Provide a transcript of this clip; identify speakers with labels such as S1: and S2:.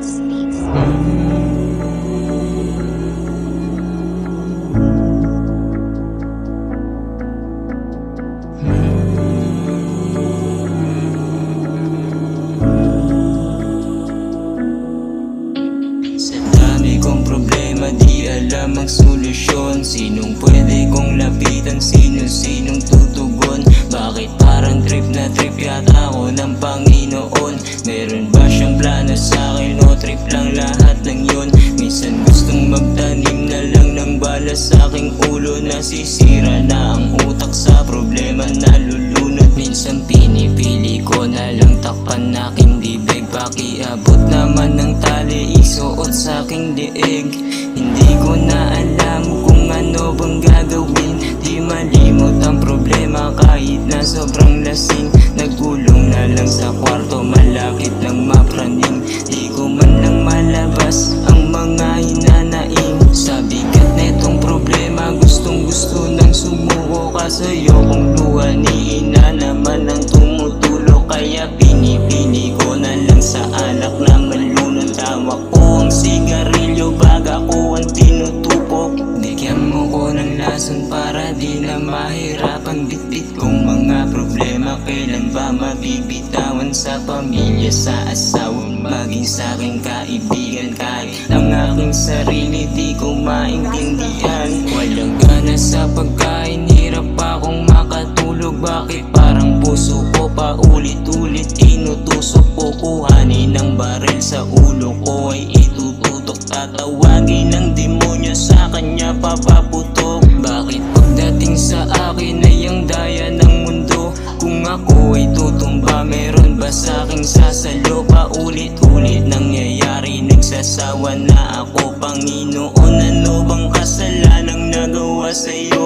S1: Sa dami kong problema, di alam ang solusyon. Sinong pwede kong lapitan, sinong tutugon? Bakit parang trip na trip yata ako ng Panginoon? Meron ba siyang plano sa'kin o trip lang lahat ng yun? Minsan gustong magtanim na lang ng bala sa aking ulo. Nasisira na ang utak sa problema, nalulunod. Minsan pinipili ko na lang takpan aking bibig. Pakiabot naman ng tali, isuot sa aking liig. Hindi ko na alam kung ano bang gagawin. Di malimot ang problema kahit na sobrang lasing. Nagkulong na lang sa kwarto, malapit lang mapraning. Di ko man lang malabas ang mga hinanaing. Sa bigat netong problema, gustong gusto nang sumuko. Kasayo kong luha, ni ina naman ang tumutulo. Kaya pinipili ko na lang sa alak na malunod. Tawa ko ang sigarilyo, baga ko ang tinutupok. Bigyan mo ko ng lason para di na mahirapan. Bitbit kong mga problema, kailan ba mabibitawan? Sa pamilya, sa asawa, maging sa aking kaibigan. Kahit ang aking sarili di ko maintindihan. Walang gana sa pagkain, hirap akong makatulog. Bakit parang puso ko paulit-ulit inutusok ko? Kuhanin ng baril sa ulo ko ay itututok. Tatawagin ng demonyo, sa kanya papaputok. Bakit pagdating sa akin ay ang daya ng mundo? Kung ako ay tutumba, meron ba sa aking sasalo? Paulit-ulit nangyayari, nagsasawa na ako. Panginoon, ano bang kasalanang nagawa sa'yo?